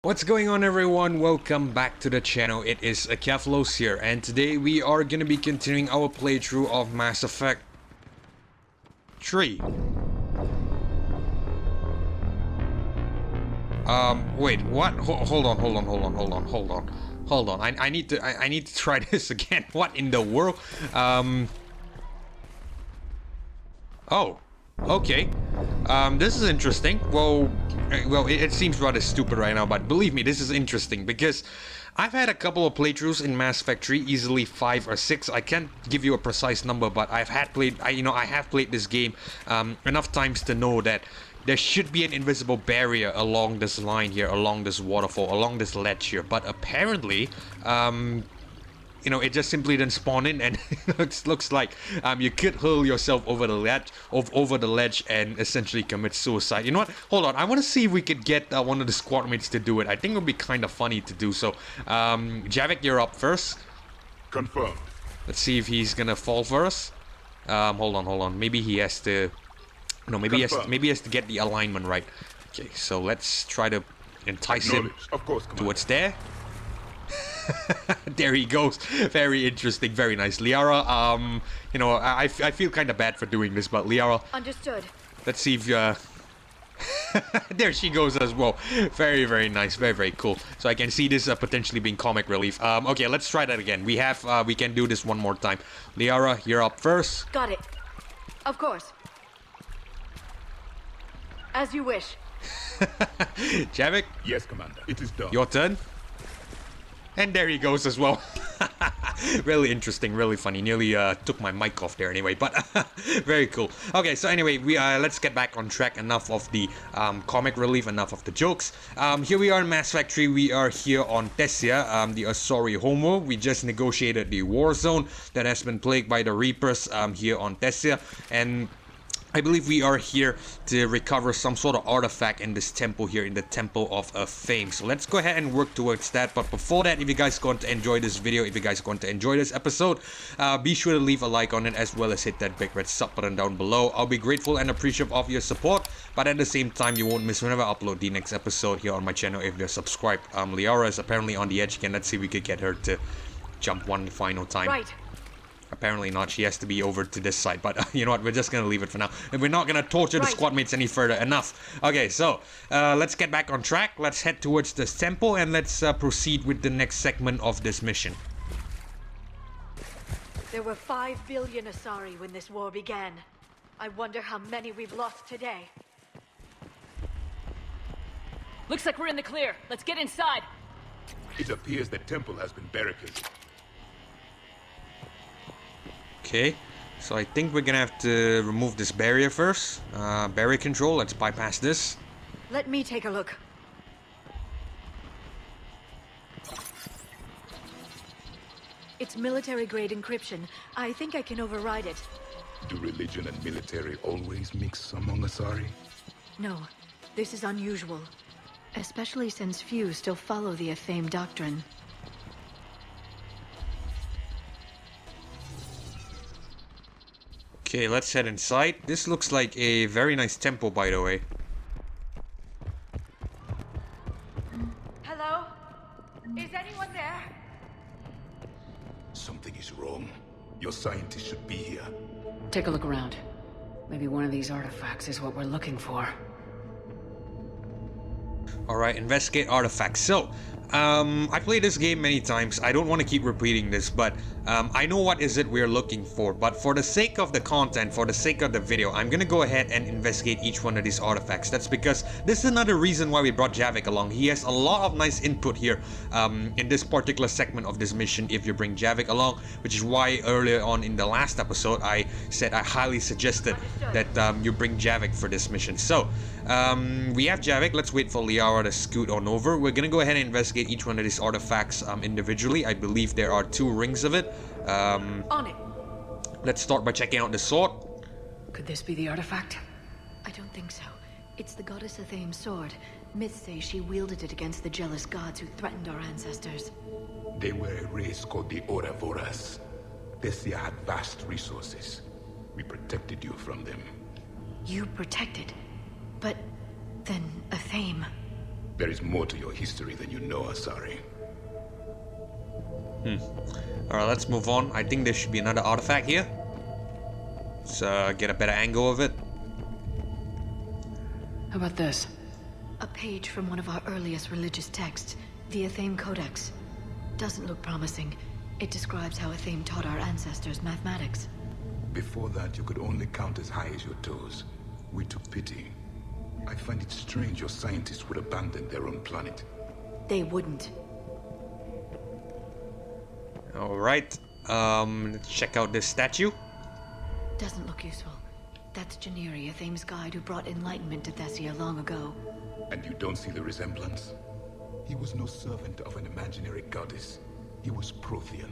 What's going on, everyone? Welcome back to the channel. It is Athame here, and today we are gonna be continuing our playthrough of Mass Effect 3. Wait, what? Hold on. I need to try this again. What in the world? Oh, okay. This is interesting. Well, it seems rather stupid right now, but believe me, this is interesting because I've had a couple of playthroughs in Mass Effect 3, easily 5 or 6. I can't give you a precise number, but I have played this game enough times to know that there should be an invisible barrier along this line here, along this waterfall, along this ledge here. But apparently, it just simply didn't spawn in, and it looks like you could hurl yourself over the ledge, and essentially commit suicide. You know what? Hold on. I want to see if we could get one of the squad mates to do it. I think it would be kind of funny to do so. Javik, you're up first. Confirmed. Let's see if he's gonna fall for us. Hold on. Maybe he has to. No, maybe he has to get the alignment right. Okay, so let's try to entice him towards there. There he goes. Very interesting, very nice. Liara, I feel kind of bad for doing this, but Liara... Understood. Let's see if, there she goes as well. Very, very nice. Very, very cool. So I can see this potentially being comic relief. Okay, let's try that again. We can do this one more time. Liara, you're up first. Got it. Of course. As you wish. Javik? Yes, Commander. It is done. Your turn. And there he goes as well. Really interesting, really funny. Nearly took my mic off there anyway, but very cool. Okay, so anyway, let's get back on track. Enough of the comic relief, enough of the jokes. Here we are in Mass Effect 3. We are here on Tessia, the Asori homeworld. We just negotiated the war zone that has been plagued by the Reapers here on Tessia, and I believe we are here to recover some sort of artifact in this temple here, in the Temple of Athame. So let's go ahead and work towards that. But before that, if you guys are going to enjoy this video, if you guys are going to enjoy this episode, be sure to leave a like on it, as well as hit that big red sub button down below. I'll be grateful and appreciative of your support, but at the same time, you won't miss whenever I upload the next episode here on my channel if you're subscribed. Liara is apparently on the edge again. Let's see if we could get her to jump one final time. Right. Apparently not. She has to be over to this side, but you know what, we're just gonna leave it for now, and we're not gonna torture the squad mates any further. Enough. Okay, so let's get back on track. Let's head towards this temple, and let's proceed with the next segment of this mission. There were 5 billion Asari when this war began. I wonder how many we've lost today. Looks like we're in the clear. Let's get inside. It appears the temple has been barricaded. Okay, so I think we're gonna have to remove this barrier first. Barrier control, let's bypass this. Let me take a look. It's military-grade encryption. I think I can override it. Do religion and military always mix among Asari? No, this is unusual. Especially since few still follow the Athame doctrine. Okay, let's head inside. This looks like a very nice temple, by the way. Hello? Is anyone there? Something is wrong. Your scientists should be here. Take a look around. Maybe one of these artifacts is what we're looking for. Alright, investigate artifacts. So, I played this game many times. I don't want to keep repeating this, but I know what is it we're looking for. But for the sake of the content, for the sake of the video, I'm gonna go ahead and investigate each one of these artifacts. That's because this is another reason why we brought Javik along. He has a lot of nice input here in this particular segment of this mission if you bring Javik along, which is why earlier on in the last episode I said I highly suggested that you bring Javik for this mission. So, we have Javik. Let's wait for Liara to scoot on over. We're gonna go ahead and investigate each one of these artifacts individually. I believe there are 2 rings of it. On it. Let's start by checking out the sword. Could this be the artifact? I don't think so. It's the goddess Athame's sword. Myths say she wielded it against the jealous gods who threatened our ancestors. They were a race called the Oravoras. Tessia had vast resources. We protected you from them. You protected? But then Athame... There is more to your history than you know, Asari. Alright, let's move on. I think there should be another artifact here. Let's get a better angle of it. How about this? A page from one of our earliest religious texts, the Athame Codex. Doesn't look promising. It describes how Athame taught our ancestors mathematics. Before that, you could only count as high as your toes. We took pity. I find it strange your scientists would abandon their own planet. They wouldn't. Alright, let's check out this statue. Doesn't look useful. That's Janiri, Athame's guide who brought enlightenment to Thessia long ago. And you don't see the resemblance? He was no servant of an imaginary goddess. He was Prothean.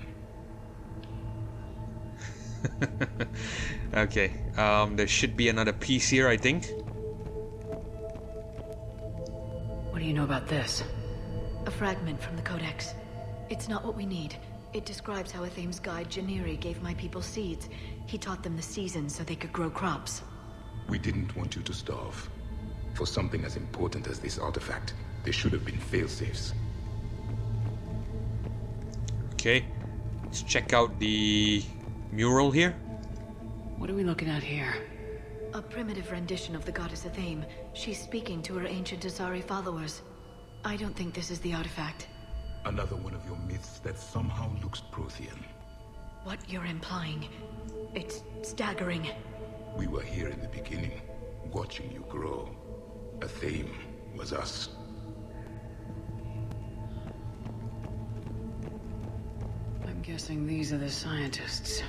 Okay, there should be another piece here, I think. What do you know about this? A fragment from the Codex. It's not what we need. It describes how Athame's guide Janiri gave my people seeds. He taught them the seasons so they could grow crops. We didn't want you to starve. For something as important as this artifact, there should have been failsafes. Okay, let's check out the mural here. What are we looking at here? A primitive rendition of the goddess Athame. She's speaking to her ancient Asari followers. I don't think this is the artifact. Another one of your myths that somehow looks Prothean. What you're implying, it's staggering. We were here in the beginning, watching you grow. Athame was us. I'm guessing these are the scientists.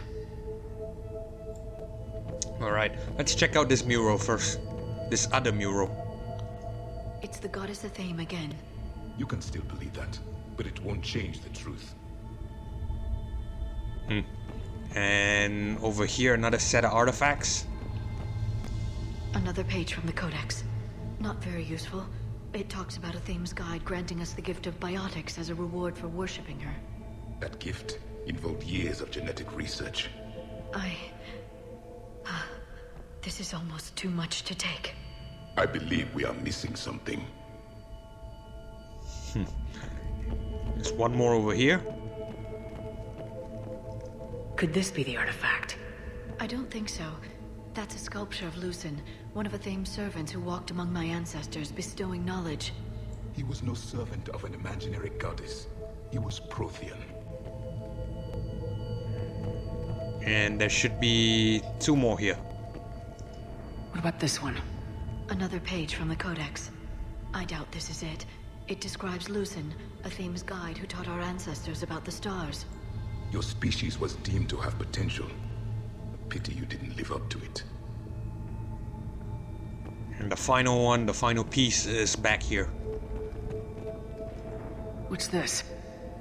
Alright, let's check out this mural first. This other mural. It's the goddess Athame again. You can still believe that, but it won't change the truth. And over here, another set of artifacts. Another page from the Codex. Not very useful. It talks about Athame's guide granting us the gift of biotics as a reward for worshipping her. That gift involved years of genetic research. This is almost too much to take. I believe we are missing something. There's one more over here. Could this be the artifact? I don't think so. That's a sculpture of Lucen, one of Athame's servants who walked among my ancestors, bestowing knowledge. He was no servant of an imaginary goddess. He was Prothean. And there should be two more here. What about this one? Another page from the Codex. I doubt this is it. It describes Lucen, Athame's guide who taught our ancestors about the stars. Your species was deemed to have potential. A pity you didn't live up to it. And the final one, the final piece is back here. What's this?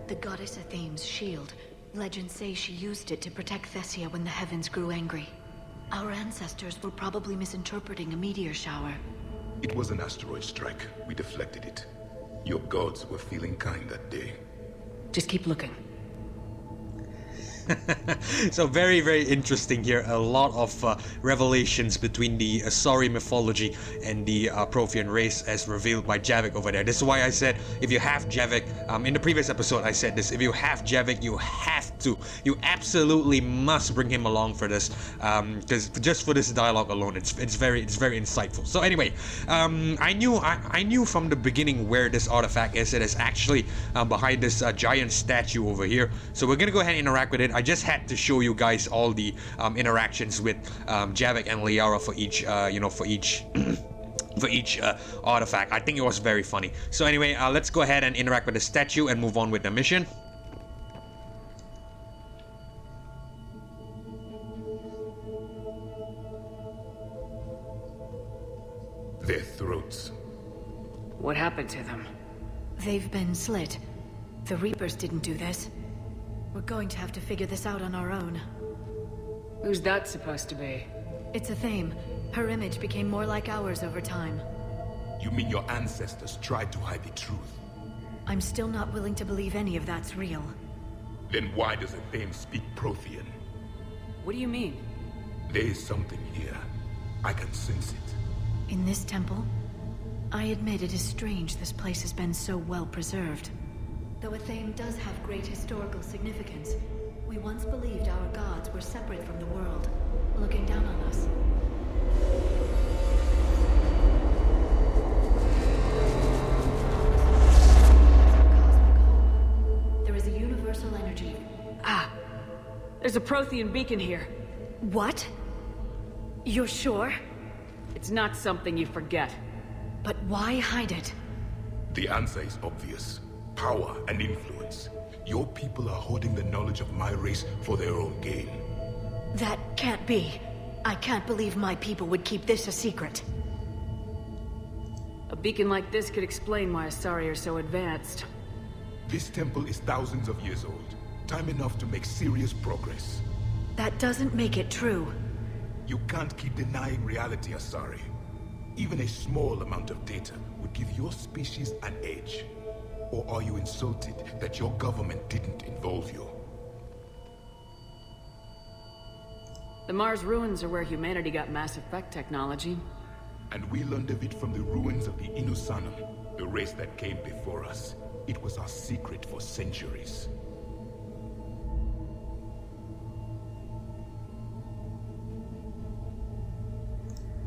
The goddess Athame's shield. Legends say she used it to protect Thessia when the heavens grew angry. Our ancestors were probably misinterpreting a meteor shower. It was an asteroid strike. We deflected it. Your gods were feeling kind that day. Just keep looking. So very, very interesting here. A lot of revelations between the Asari mythology and the Prothean race as revealed by Javik over there. This is why I said, if you have Javik, in the previous episode I said this, if you have Javik, you absolutely must bring him along for this, because just for this dialogue alone, it's very insightful. So anyway, I knew from the beginning where this artifact is. It is actually behind this giant statue over here. So we're gonna go ahead and interact with it. I just had to show you guys all the interactions with Javik and Liara for each, for each artifact. I think it was very funny. So anyway, let's go ahead and interact with the statue and move on with the mission. Their throats. What happened to them? They've been slit. The Reapers didn't do this. We're going to have to figure this out on our own. Who's that supposed to be? It's Athame. Her image became more like ours over time. You mean your ancestors tried to hide the truth? I'm still not willing to believe any of that's real. Then why does Athame speak Prothean? What do you mean? There is something here. I can sense it. In this temple? I admit it is strange this place has been so well preserved. Though Athame does have great historical significance, we once believed our gods were separate from the world, looking down on us. There is a universal energy. Ah! There's a Prothean beacon here. What? You're sure? It's not something you forget. But why hide it? The answer is obvious. Power and influence. Your people are hoarding the knowledge of my race for their own gain. That can't be. I can't believe my people would keep this a secret. A beacon like this could explain why Asari are so advanced. This temple is thousands of years old. Time enough to make serious progress. That doesn't make it true. You can't keep denying reality, Asari. Even a small amount of data would give your species an edge. Or are you insulted that your government didn't involve you? The Mars ruins are where humanity got Mass Effect technology. And we learned of it from the ruins of the Inusanum, the race that came before us. It was our secret for centuries.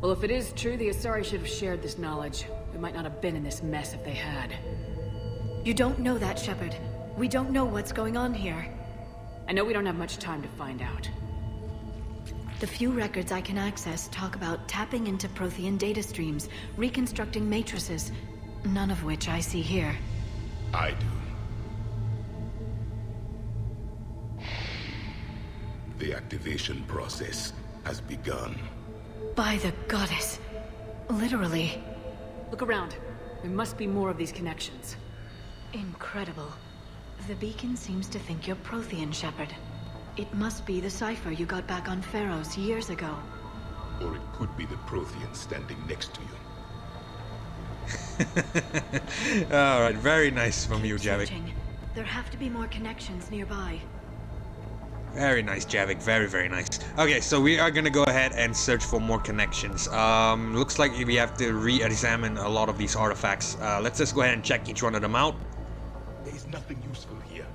Well, if it is true, the Asari should have shared this knowledge. We might not have been in this mess if they had. You don't know that, Shepard. We don't know what's going on here. I know we don't have much time to find out. The few records I can access talk about tapping into Prothean data streams, reconstructing matrices, none of which I see here. I do. The activation process has begun. By the goddess. Literally. Look around. There must be more of these connections. Incredible. The beacon seems to think you're Prothean, Shepard. It must be the cipher you got back on Pharaohs years ago. Or it could be the Prothean standing next to you. Alright, very nice from you, Keep Javik. searching. There have to be more connections nearby. Very nice, Javik. Very, very nice. Okay, so we are gonna go ahead and search for more connections. Looks like we have to re-examine a lot of these artifacts. Let's just go ahead and check each one of them out. There is nothing useful here.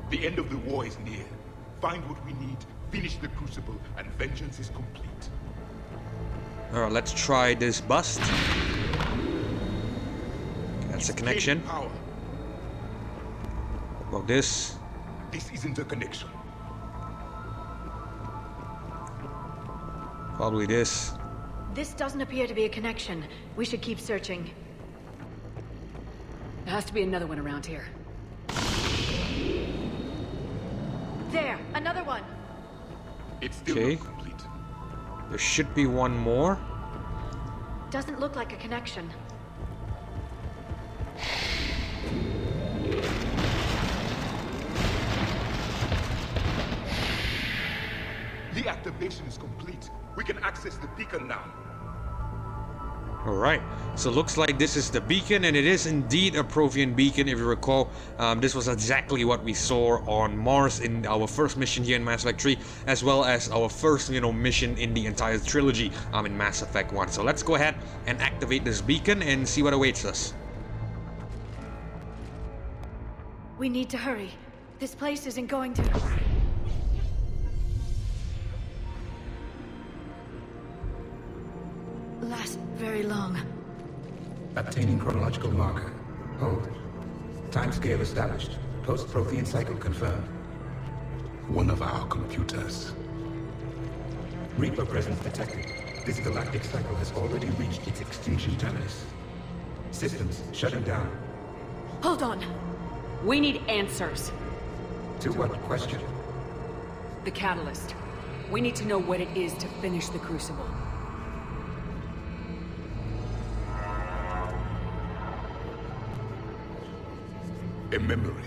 The end of the war is near. Find what we need, finish the Crucible, and vengeance is complete. Alright, let's try this bust. That's a connection. Gain power. What about this? This isn't a connection. Probably this. This doesn't appear to be a connection. We should keep searching. There has to be another one around here. There! Another one! It's still Okay. not complete. There should be one more. Doesn't look like a connection. The activation is complete. We can access the beacon now. Alright, so looks like this is the beacon, and it is indeed a Prothean beacon. If you recall, this was exactly what we saw on Mars in our first mission here in Mass Effect 3, as well as our first, mission in the entire trilogy in Mass Effect 1. So let's go ahead and activate this beacon and see what awaits us. We need to hurry. This place isn't going to... last very long. Obtaining chronological marker. Hold. Timescale established. Post-Prothean cycle confirmed. One of our computers. Reaper presence detected. This galactic cycle has already reached its extinction terminus. Systems shutting down. Hold on! We need answers. To what question? The catalyst. We need to know what it is to finish the Crucible. A memory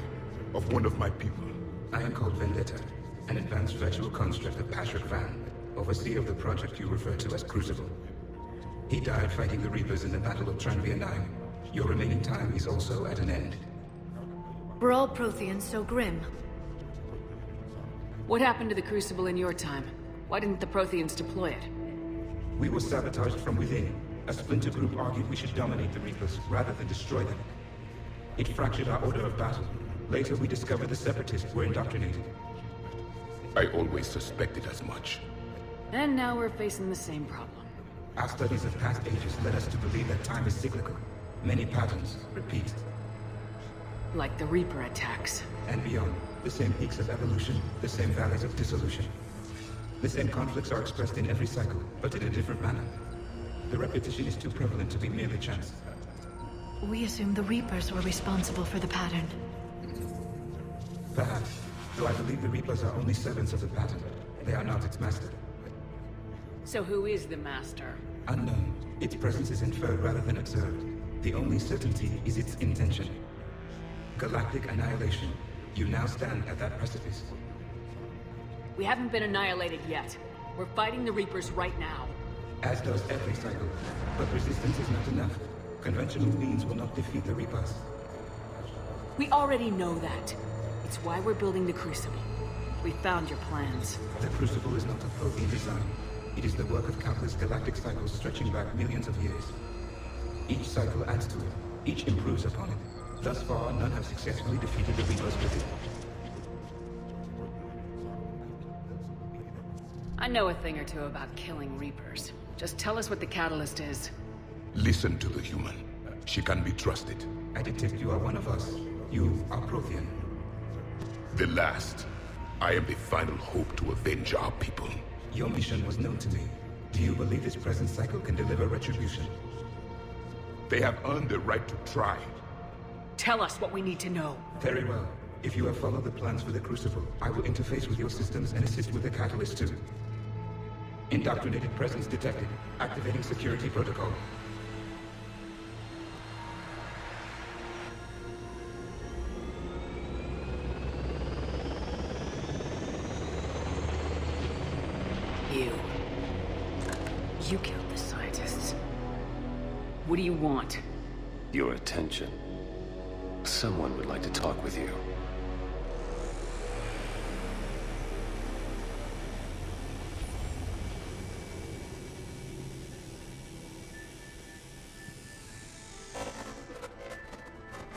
of one of my people. I am called Vendetta, an advanced virtual construct of Patrick Van, overseer of the project you refer to as Crucible. He died fighting the Reapers in the Battle of Tranvia 9. Your remaining time is also at an end. We're all Protheans so grim. What happened to the Crucible in your time? Why didn't the Protheans deploy it? We were sabotaged from within. A splinter group argued we should dominate the Reapers rather than destroy them. It fractured our order of battle. Later, we discovered the Separatists were indoctrinated. I always suspected as much. And now we're facing the same problem. Our studies of past ages led us to believe that time is cyclical. Many patterns repeat. Like the Reaper attacks. And beyond, the same peaks of evolution, the same valleys of dissolution. The same conflicts are expressed in every cycle, but in a different manner. The repetition is too prevalent to be merely chance. We assume the Reapers were responsible for the pattern. Perhaps, though I believe the Reapers are only servants of the pattern. They are not its master. So who is the master? Unknown. Its presence is inferred rather than observed. The only certainty is its intention. Galactic annihilation. You now stand at that precipice. We haven't been annihilated yet. We're fighting the Reapers right now. As does every cycle. But resistance is not enough. Conventional means will not defeat the Reapers. We already know that. It's why we're building the Crucible. We found your plans. The Crucible is not a Prothean design. It is the work of countless galactic cycles stretching back millions of years. Each cycle adds to it. Each improves upon it. Thus far, none have successfully defeated the Reapers with it. I know a thing or two about killing Reapers. Just tell us what the catalyst is. Listen to the human. She can be trusted. I detect you are one of us. You are Prothean. The last. I am the final hope to avenge our people. Your mission was known to me. Do you believe this present cycle can deliver retribution? They have earned the right to try. Tell us what we need to know. Very well. If you have followed the plans for the Crucible, I will interface with your systems and assist with the catalyst too. Indoctrinated presence detected. Activating security protocol. You killed the scientists. What do you want? Your attention. Someone would like to talk with you.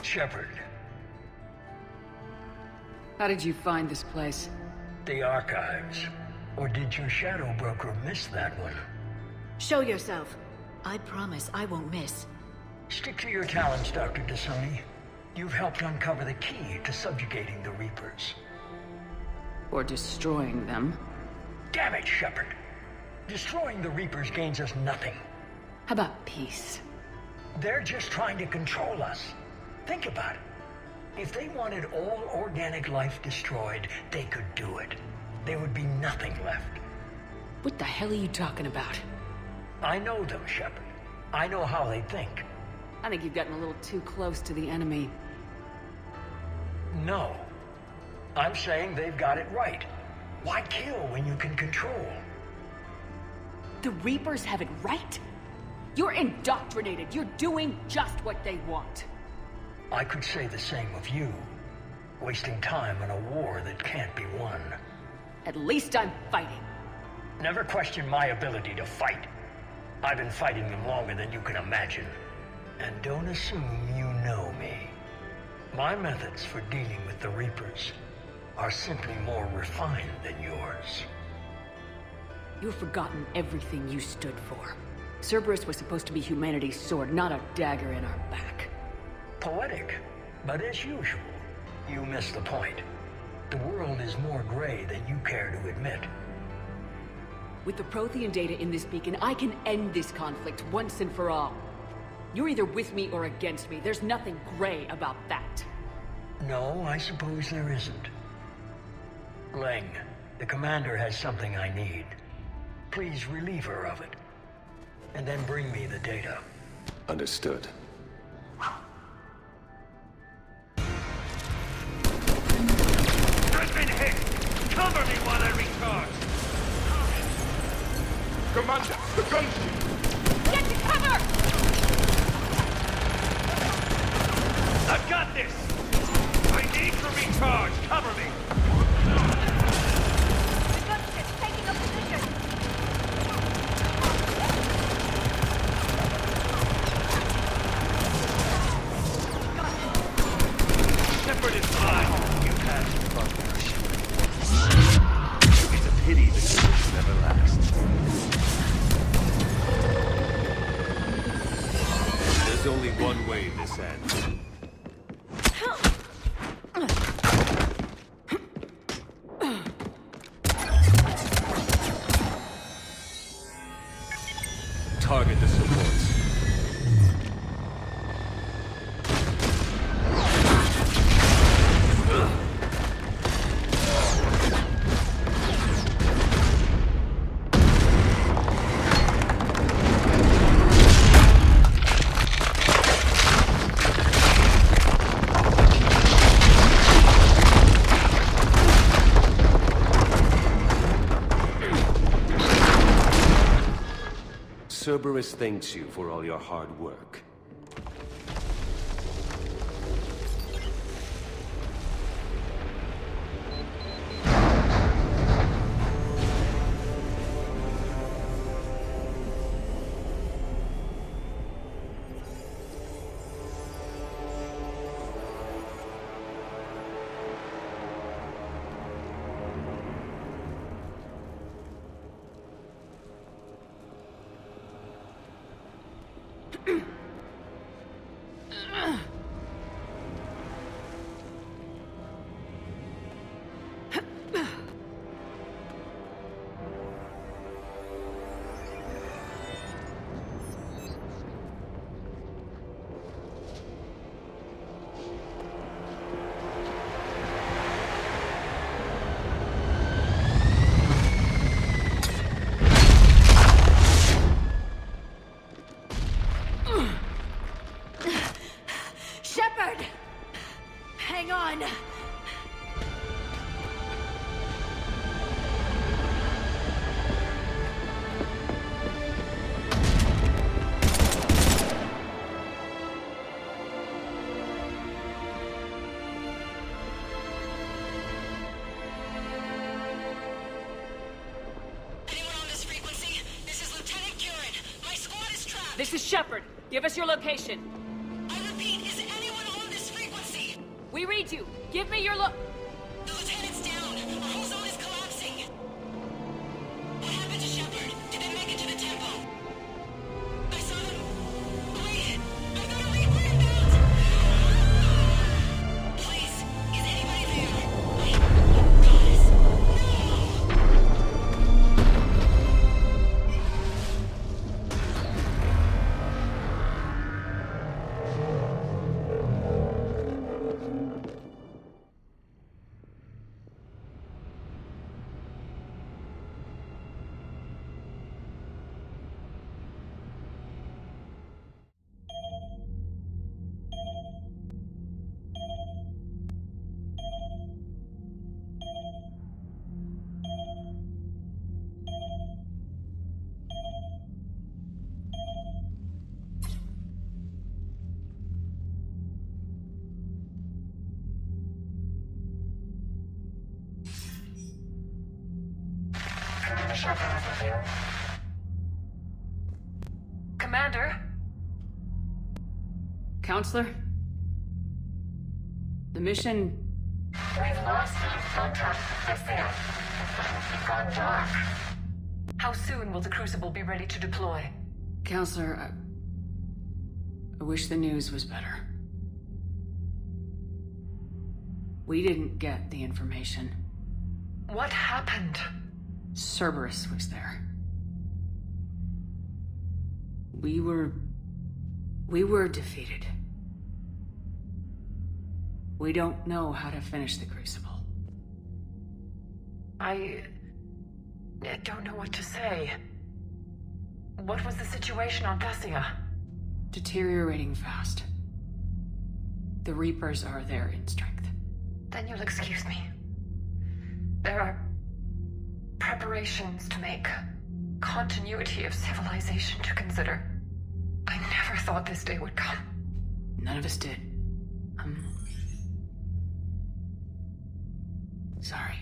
Shepard, How did you find this place? the archives. Or did your shadow broker miss that one? Show yourself. I promise I won't miss. Stick to your talents, Dr. Athame. You've helped uncover the key to subjugating the Reapers. Or destroying them? Damn it, Shepard! Destroying the Reapers gains us nothing. How about peace? They're just trying to control us. Think about it. If they wanted all organic life destroyed, they could do it. There would be nothing left. What the hell are you talking about? I know them, Shepard. I know how they think. I think you've gotten a little too close to the enemy. No. I'm saying they've got it right. Why kill when you can control? The Reapers have it right? You're indoctrinated. You're doing just what they want. I could say the same of you. Wasting time in a war that can't be won. At least I'm fighting. Never question my ability to fight. I've been fighting them longer than you can imagine. And don't assume you know me. My methods for dealing with the Reapers are simply more refined than yours. You've forgotten everything you stood for. Cerberus was supposed to be humanity's sword, not a dagger in our back. Poetic, but as usual, you miss the point. The world is more gray than you care to admit. With the Prothean data in this beacon, I can end this conflict once and for all. You're either with me or against me. There's nothing gray about that. No, I suppose there isn't. Leng, the commander has something I need. Please relieve her of it. And then bring me the data. Understood. I've been hit! Cover me while I recharge! Commander, the gunship! Get to cover! I've got this! I need to recharge! Cover me! The gunship's taking up position. time you had Commander Shepard. It's a pity the good never lasts. There's only one way this ends. Target the supports. Cerberus thanks you for all your hard work. Shepard! Hang on! This is Shepard. Give us your location. I repeat, is anyone on this frequency? We read you. Give me your The lieutenant's down. Our whole zone is collapsing. What happened to Shepard? Did they make it to the temple? I saw them. Wait! I've got a Reaper inbound! Please, is anybody there? Guys, Commander? Counselor? The mission... We've lost contact with this air. It's gone dark. How soon will the Crucible be ready to deploy? Counselor, I wish the news was better. We didn't get the information. What happened? Cerberus was there. We were defeated. We don't know how to finish the Crucible. I don't know what to say. What was the situation on Thessia? Deteriorating fast. The Reapers are there in strength. Then you'll excuse me. There are preparations to make. Continuity of civilization to consider. I never thought this day would come. None of us did. Sorry.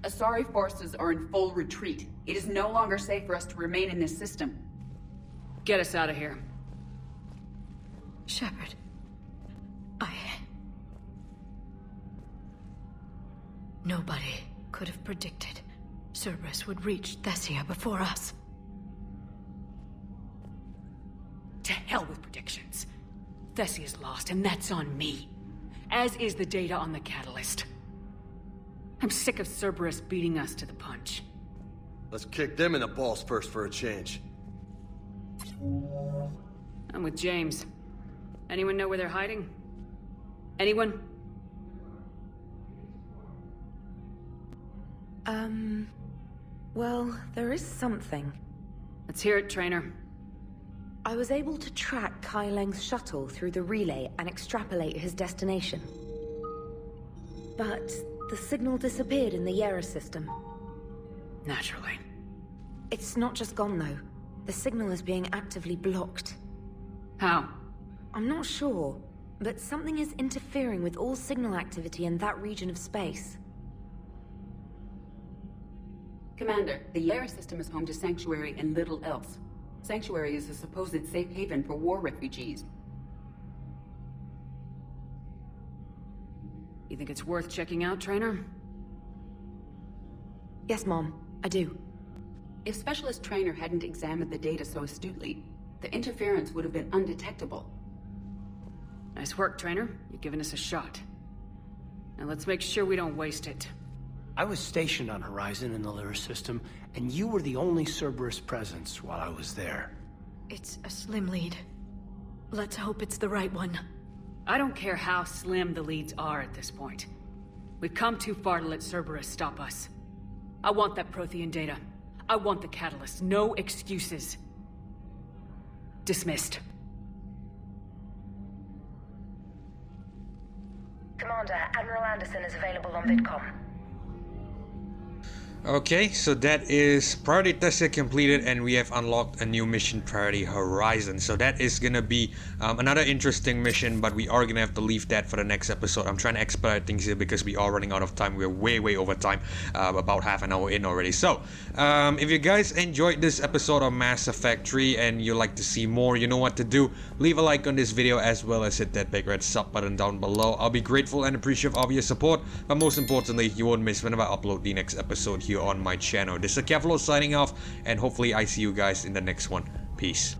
Asari forces are in full retreat. It is no longer safe for us to remain in this system. Get us out of here. Shepard. Nobody could have predicted Cerberus would reach Thessia before us. To hell with predictions. Thessia's lost, and that's on me. As is the data on the catalyst. I'm sick of Cerberus beating us to the punch. Let's kick them in the balls first for a change. I'm with James. Anyone know where they're hiding? Anyone? Well, there is something. Let's hear it, Trainer. I was able to track Kai Leng's shuttle through the relay and extrapolate his destination. But the signal disappeared in the Yera system. Naturally. It's not just gone, though. The signal is being actively blocked. How? I'm not sure, but something is interfering with all signal activity in that region of space. Commander, the Yera system is home to Sanctuary and little else. Sanctuary is a supposed safe haven for war refugees. You think it's worth checking out, Trainer? Yes, Mom, I do. If Specialist Trainer hadn't examined the data so astutely, the interference would have been undetectable. Nice work, Trainer. You've given us a shot. Now let's make sure we don't waste it. I was stationed on Horizon in the Lyra system, and you were the only Cerberus presence while I was there. It's a slim lead. Let's hope it's the right one. I don't care how slim the leads are at this point. We've come too far to let Cerberus stop us. I want that Prothean data. I want the catalyst. No excuses. Dismissed. Commander, Admiral Anderson is available on VidCom. Okay, so that is Priority Thessia completed, and we have unlocked a new mission, Priority Horizon. So that is gonna be another interesting mission, but we are gonna have to leave that for the next episode. I'm trying to expedite things here because we are running out of time. We're way over time, about half an hour in already. So if you guys enjoyed this episode of Mass Effect 3 and you like to see more, you know what to do. Leave a like on this video as well as hit that big red sub button down below. I'll be grateful and appreciative of your support, but most importantly, you won't miss whenever I upload the next episode here on my channel. This is Kevlo signing off, and hopefully I see you guys in the next one. Peace.